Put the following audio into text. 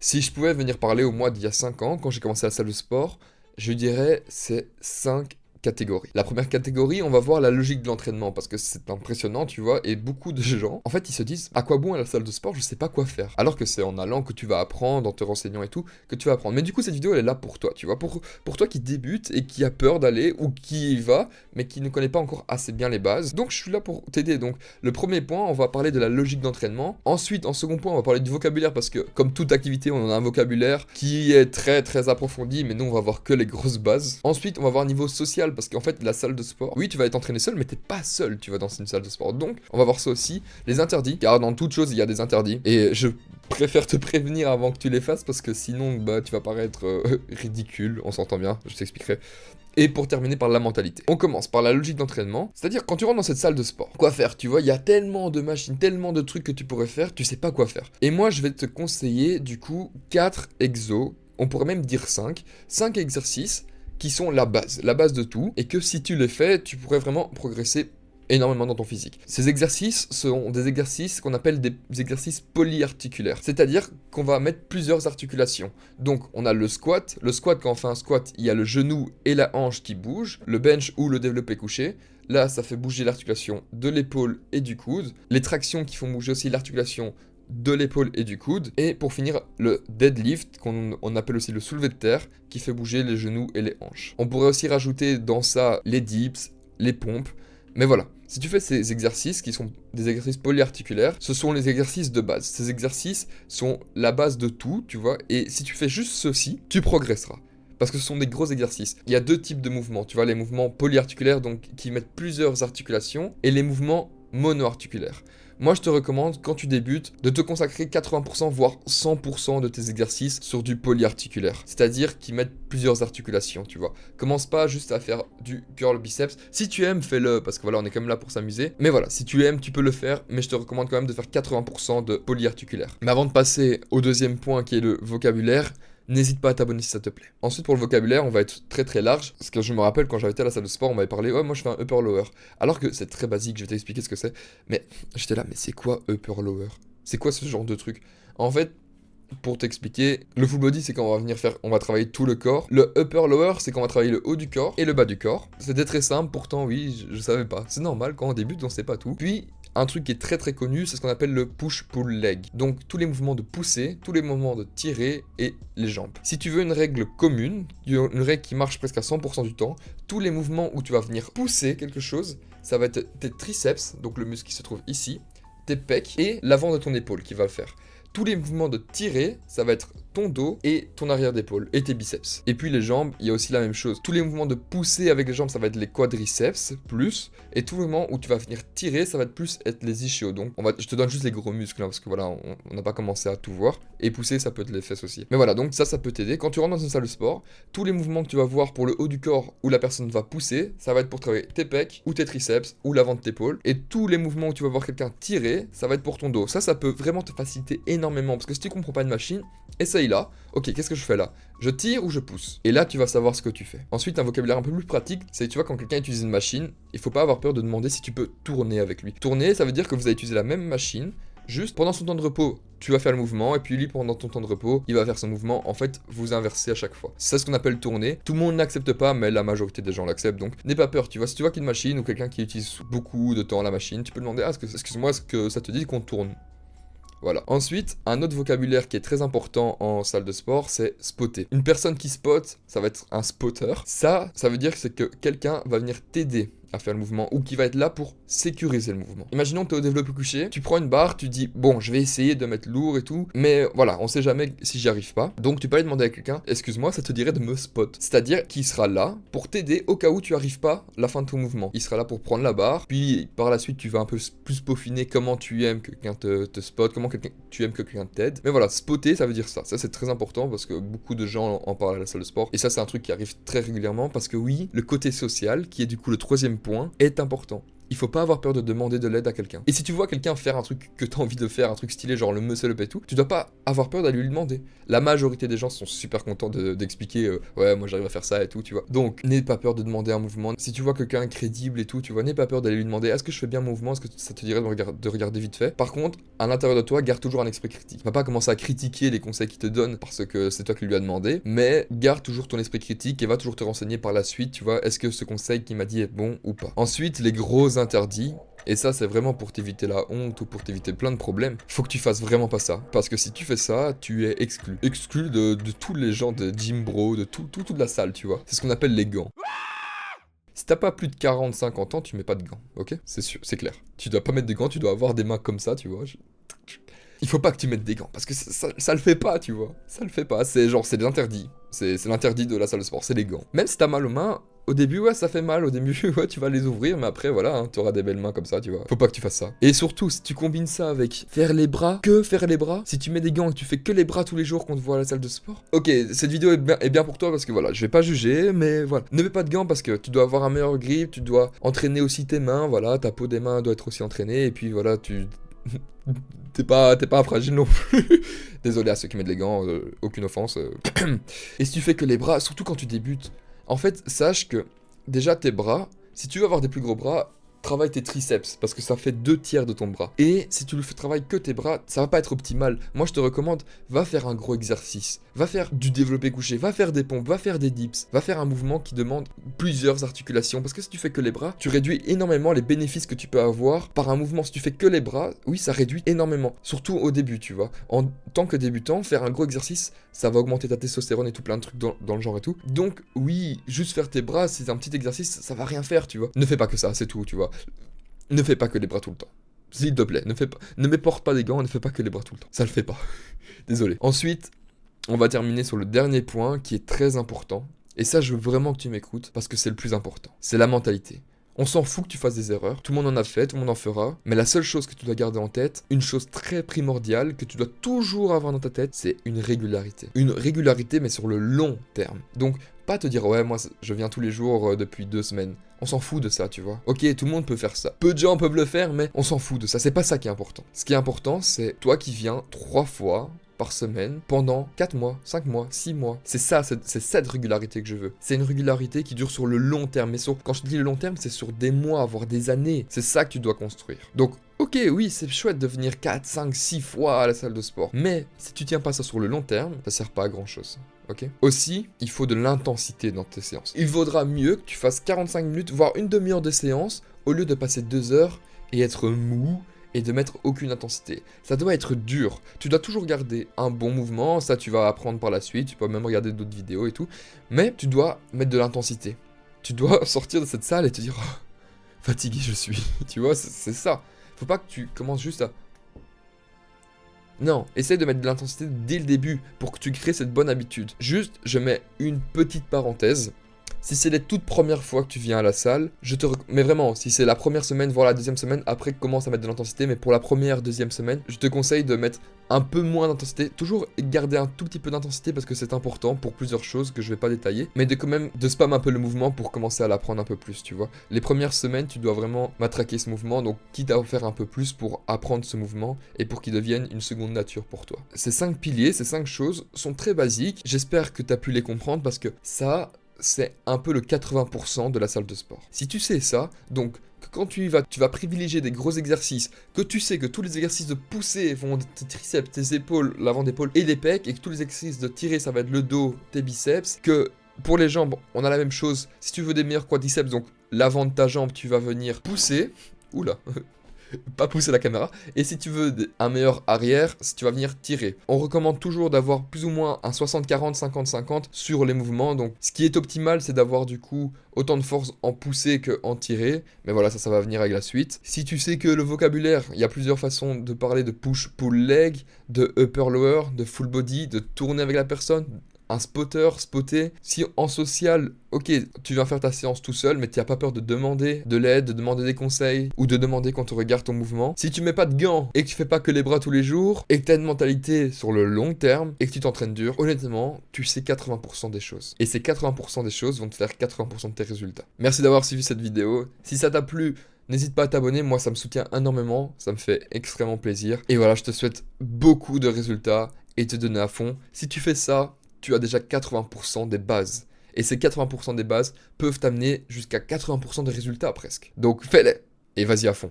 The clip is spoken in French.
Si je pouvais venir parler au mois d'il y a 5 ans, quand j'ai commencé la salle de sport, je dirais c'est 5 catégories. La première catégorie, on va voir la logique de l'entraînement parce que c'est impressionnant, tu vois, et beaucoup de gens, en fait, ils se disent à quoi bon à la salle de sport, je sais pas quoi faire. Alors que c'est en allant que tu vas apprendre, en te renseignant et tout, que tu vas apprendre. Mais du coup, cette vidéo, elle est là pour toi, tu vois, pour toi qui débute et qui a peur d'aller ou qui y va, mais qui ne connaît pas encore assez bien les bases. Donc, je suis là pour t'aider. Donc, le premier point, on va parler de la logique d'entraînement. Ensuite, en second point, on va parler du vocabulaire parce que, comme toute activité, on a un vocabulaire qui est très très approfondi, mais nous, on va voir que les grosses bases. Ensuite, on va voir un niveau social parce qu'en fait, la salle de sport, oui, tu vas être entraîné seul, mais t'es pas seul, tu vas dans une salle de sport. Donc, on va voir ça aussi. Les interdits, car dans toute chose, il y a des interdits. Et je préfère te prévenir avant que tu les fasses parce que sinon, bah, tu vas paraître ridicule. On s'entend bien, je t'expliquerai. Et pour terminer par la mentalité. On commence par la logique d'entraînement, c'est-à-dire quand tu rentres dans cette salle de sport, quoi faire, tu vois, il y a tellement de machines, tellement de trucs que tu pourrais faire, tu sais pas quoi faire. Et moi, je vais te conseiller du coup 4 exos, on pourrait même dire 5 exercices qui sont la base de tout, et que si tu les fais, tu pourrais vraiment progresser énormément dans ton physique. Ces exercices sont des exercices qu'on appelle des exercices polyarticulaires, c'est-à-dire qu'on va mettre plusieurs articulations. Donc on a le squat, quand on fait un squat, il y a le genou et la hanche qui bougent, le bench ou le développé couché. Là, ça fait bouger l'articulation de l'épaule et du coude. Les tractions qui font bouger aussi l'articulation de l'épaule et du coude. Et pour finir, le deadlift, qu'on appelle aussi le soulevé de terre, qui fait bouger les genoux et les hanches. On pourrait aussi rajouter dans ça les dips, les pompes. Mais voilà, si tu fais ces exercices qui sont des exercices polyarticulaires, ce sont les exercices de base. Ces exercices sont la base de tout, tu vois, et si tu fais juste ceci, tu progresseras. Parce que ce sont des gros exercices. Il y a 2 types de mouvements, tu vois, les mouvements polyarticulaires, donc qui mettent plusieurs articulations, et les mouvements monoarticulaires. Moi, je te recommande, quand tu débutes, de te consacrer 80%, voire 100% de tes exercices sur du polyarticulaire. C'est-à-dire qui mettent plusieurs articulations, tu vois. Commence pas juste à faire du curl biceps. Si tu aimes, fais-le, parce que voilà, on est quand même là pour s'amuser. Mais voilà, si tu aimes, tu peux le faire, mais je te recommande quand même de faire 80% de polyarticulaire. Mais avant de passer au deuxième point qui est le vocabulaire, n'hésite pas à t'abonner si ça te plaît. Ensuite, pour le vocabulaire, on va être très très large. Parce que je me rappelle, quand j'avais été à la salle de sport, on m'avait parlé, ouais, moi je fais un upper-lower. Alors que c'est très basique, je vais t'expliquer ce que c'est. Mais j'étais là, mais c'est quoi upper-lower? C'est quoi ce genre de truc? En fait, pour t'expliquer, le full body, c'est quand on va venir faire, on va travailler tout le corps. Le upper-lower, c'est quand on va travailler le haut du corps et le bas du corps. C'était très simple, pourtant, oui, je savais pas. C'est normal, quand on débute, on sait pas tout. Puis, un truc qui est très très connu, c'est ce qu'on appelle le push-pull-leg. Donc tous les mouvements de pousser, tous les mouvements de tirer et les jambes. Si tu veux une règle commune, une règle qui marche presque à 100% du temps, tous les mouvements où tu vas venir pousser quelque chose, ça va être tes triceps, donc le muscle qui se trouve ici, tes pecs et l'avant de ton épaule qui va le faire. Tous les mouvements de tirer, ça va être ton dos et ton arrière d'épaule et tes biceps. Et puis les jambes, il y a aussi la même chose. Tous les mouvements de pousser avec les jambes, ça va être les quadriceps plus. Et tous les mouvements où tu vas venir tirer, ça va être plus être les ischios. Donc je te donne juste les gros muscles hein, parce que voilà, on n'a pas commencé à tout voir. Et pousser, ça peut être les fesses aussi. Mais voilà, donc ça peut t'aider. Quand tu rentres dans une salle de sport, tous les mouvements que tu vas voir pour le haut du corps où la personne va pousser, ça va être pour travailler tes pecs ou tes triceps ou l'avant de tes épaules. Et tous les mouvements où tu vas voir quelqu'un tirer, ça va être pour ton dos. Ça peut vraiment te faciliter énormément parce que si tu comprends pas une machine, essaye là. Ok, qu'est-ce que je fais là? Je tire ou je pousse? Et là, tu vas savoir ce que tu fais. Ensuite, un vocabulaire un peu plus pratique, c'est tu vois, quand quelqu'un utilise une machine, il faut pas avoir peur de demander si tu peux tourner avec lui. Tourner, ça veut dire que vous allez utiliser la même machine, juste pendant son temps de repos, tu vas faire le mouvement, et puis lui, pendant ton temps de repos, il va faire son mouvement. En fait, vous inversez à chaque fois. C'est ce qu'on appelle tourner. Tout le monde n'accepte pas, mais la majorité des gens l'acceptent. Donc, n'aie pas peur. Tu vois, si tu vois qu'il y a une machine ou quelqu'un qui utilise beaucoup de temps la machine, tu peux demander, ah, excuse-moi, est-ce que ça te dit qu'on tourne? Voilà. Ensuite, un autre vocabulaire qui est très important en salle de sport, c'est spotter. Une personne qui spot, ça va être un spotter. Ça veut dire que c'est que quelqu'un va venir t'aider à faire le mouvement ou qui va être là pour sécuriser le mouvement. Imaginons que tu es au développé couché, tu prends une barre, tu dis bon, je vais essayer de mettre lourd et tout, mais voilà, on sait jamais si j'y arrive pas. Donc tu peux aller demander à quelqu'un, excuse-moi, ça te dirait de me spot. C'est-à-dire qu'il sera là pour t'aider au cas où tu arrives pas à la fin de ton mouvement. Il sera là pour prendre la barre, puis par la suite tu vas un peu plus peaufiner comment tu aimes que quelqu'un te spot, comment tu aimes que quelqu'un t'aide. Mais voilà, spotter, ça veut dire ça. Ça c'est très important parce que beaucoup de gens en parlent à la salle de sport. Et ça c'est un truc qui arrive très régulièrement parce que oui, le côté social, qui est du coup le troisième point, est important. il faut pas avoir peur de demander de l'aide à quelqu'un. Et si tu vois quelqu'un faire un truc que t'as envie de faire, un truc stylé, genre le muscle up et tout, tu dois pas avoir peur d'aller lui demander. La majorité des gens sont super contents d'expliquer, ouais, moi j'arrive à faire ça et tout, tu vois. Donc, n'aie pas peur de demander un mouvement. Si tu vois quelqu'un crédible et tout, tu vois, n'aie pas peur d'aller lui demander, est-ce que je fais bien mon mouvement, est-ce que ça te dirait de regarder vite fait. Par contre, à l'intérieur de toi, garde toujours un esprit critique. Va pas commencer à critiquer les conseils qu'il te donne parce que c'est toi qui lui as demandé, mais garde toujours ton esprit critique et va toujours te renseigner par la suite, tu vois, est-ce que ce conseil qu'il m'a dit est bon ou pas. Ensuite, les gros interdits. Et ça, c'est vraiment pour t'éviter la honte ou pour t'éviter plein de problèmes. Faut que tu fasses vraiment pas ça. Parce que si tu fais ça, tu es exclu. Exclu de tous les gens de gym bro, de toute la salle, tu vois. C'est ce qu'on appelle les gants. Si t'as pas plus de 40-50 ans, tu mets pas de gants, ok? C'est sûr, c'est clair. Tu dois pas mettre des gants, tu dois avoir des mains comme ça, tu vois. Il faut pas que tu mettes des gants, parce que ça le fait pas, tu vois. Ça le fait pas, c'est genre, c'est l'interdit. C'est l'interdit de la salle de sport, c'est les gants. Même si t'as mal aux mains, au début, ouais, ça fait mal, au début, ouais, tu vas les ouvrir, mais après, voilà, hein, t'auras des belles mains comme ça, tu vois. Faut pas que tu fasses ça. Et surtout, si tu combines ça avec faire les bras, si tu mets des gants et que tu fais que les bras tous les jours qu'on te voit à la salle de sport. Ok, cette vidéo est bien pour toi parce que voilà, je vais pas juger, mais voilà. Ne mets pas de gants parce que tu dois avoir un meilleur grip, tu dois entraîner aussi tes mains, voilà, ta peau des mains doit être aussi entraînée, et puis voilà, t'es pas fragile non plus. Désolé à ceux qui mettent les gants, aucune offense. Et si tu fais que les bras, surtout quand tu débutes, en fait, sache que déjà tes bras, si tu veux avoir des plus gros bras, travaille tes triceps, parce que ça fait 2/3 de ton bras. Et si tu le fais travailler que tes bras, ça va pas être optimal. Moi, je te recommande, va faire un gros exercice. Va faire du développé couché, va faire des pompes, va faire des dips. Va faire un mouvement qui demande plusieurs articulations. Parce que si tu fais que les bras, tu réduis énormément les bénéfices que tu peux avoir par un mouvement. Si tu fais que les bras, oui, ça réduit énormément. Surtout au début, tu vois. En tant que débutant, faire un gros exercice, ça va augmenter ta testostérone et tout plein de trucs dans le genre et tout. Donc, oui, juste faire tes bras, c'est un petit exercice, ça va rien faire, tu vois. Ne fais pas que ça, c'est tout, tu vois. Ne fais pas que les bras tout le temps. S'il te plaît, ne m'éporte pas des gants, ne fais pas que les bras tout le temps. Ça le fait pas. Désolé. Ensuite, on va terminer sur le dernier point qui est très important. Et ça, je veux vraiment que tu m'écoutes parce que c'est le plus important. C'est la mentalité. On s'en fout que tu fasses des erreurs, tout le monde en a fait, tout le monde en fera, mais la seule chose que tu dois garder en tête, une chose très primordiale que tu dois toujours avoir dans ta tête, c'est une régularité. Une régularité mais sur le long terme. Donc, pas te dire ouais moi je viens tous les jours depuis 2 semaines. On s'en fout de ça, tu vois. Ok, tout le monde peut faire ça. Peu de gens peuvent le faire, mais on s'en fout de ça. C'est pas ça qui est important. Ce qui est important, c'est toi qui viens 3 fois par semaine pendant 4 mois, 5 mois, 6 mois. C'est ça, c'est cette régularité que je veux. C'est une régularité qui dure sur le long terme. Mais quand je dis le long terme, c'est sur des mois, voire des années. C'est ça que tu dois construire. Donc, ok, oui, c'est chouette de venir 4, 5, 6 fois à la salle de sport. Mais si tu tiens pas ça sur le long terme, ça sert pas à grand chose. Ok. Aussi, il faut de l'intensité dans tes séances. Il vaudra mieux que tu fasses 45 minutes, voire une demi-heure de séance, au lieu de passer 2 heures et être mou et de mettre aucune intensité. Ça doit être dur. Tu dois toujours garder un bon mouvement, ça tu vas apprendre par la suite, tu peux même regarder d'autres vidéos et tout, mais tu dois mettre de l'intensité. Tu dois sortir de cette salle et te dire oh, fatigué je suis. Tu vois, c'est ça. Faut pas que tu commences juste à... Non, essaye de mettre de l'intensité dès le début pour que tu crées cette bonne habitude. Juste, je mets une petite parenthèse. Si c'est les toutes premières fois que tu viens à la salle, mais vraiment, si c'est la première semaine, voire la deuxième semaine, après commence à mettre de l'intensité, mais pour la première, deuxième semaine, je te conseille de mettre un peu moins d'intensité, toujours garder un tout petit peu d'intensité parce que c'est important pour plusieurs choses que je vais pas détailler, mais de quand même de spam un peu le mouvement pour commencer à l'apprendre un peu plus, tu vois. Les premières semaines, tu dois vraiment matraquer ce mouvement, donc quitte à en faire un peu plus pour apprendre ce mouvement et pour qu'il devienne une seconde nature pour toi. Ces 5 piliers, ces 5 choses sont très basiques, j'espère que tu as pu les comprendre parce que ça... c'est un peu le 80% de la salle de sport. Si tu sais ça, donc quand tu y vas, tu vas privilégier des gros exercices, que tu sais que tous les exercices de pousser vont tes triceps, tes épaules, l'avant d'épaule et des pecs, et que tous les exercices de tirer, ça va être le dos, tes biceps, que pour les jambes, on a la même chose. Si tu veux des meilleurs quadriceps, donc l'avant de ta jambe, tu vas venir pousser. Oula pas pousser la caméra, et si tu veux un meilleur arrière, tu vas venir tirer. On recommande toujours d'avoir plus ou moins un 60-40, 50-50 sur les mouvements, donc ce qui est optimal c'est d'avoir du coup autant de force en pousser qu'en tirer, mais voilà ça va venir avec la suite. Si tu sais que le vocabulaire, il y a plusieurs façons de parler de push, pull, leg, de upper, lower, de full body, de tourner avec la personne, un spotter, spotter. Si en social, ok, tu viens faire ta séance tout seul, mais tu n'as pas peur de demander de l'aide, de demander des conseils, ou de demander quand tu regardes ton mouvement. Si tu mets pas de gants, et que tu fais pas que les bras tous les jours, et que tu as une mentalité sur le long terme, et que tu t'entraînes dur, honnêtement, tu sais 80% des choses. Et ces 80% des choses vont te faire 80% de tes résultats. Merci d'avoir suivi cette vidéo. Si ça t'a plu, N'hésite pas à t'abonner, moi ça me soutient énormément, ça me fait extrêmement plaisir. Et voilà, je te souhaite beaucoup de résultats et te donner à fond. Si tu fais ça, tu as déjà 80% des bases. Et ces 80% des bases peuvent t'amener jusqu'à 80% des résultats presque. Donc fais-les et vas-y à fond.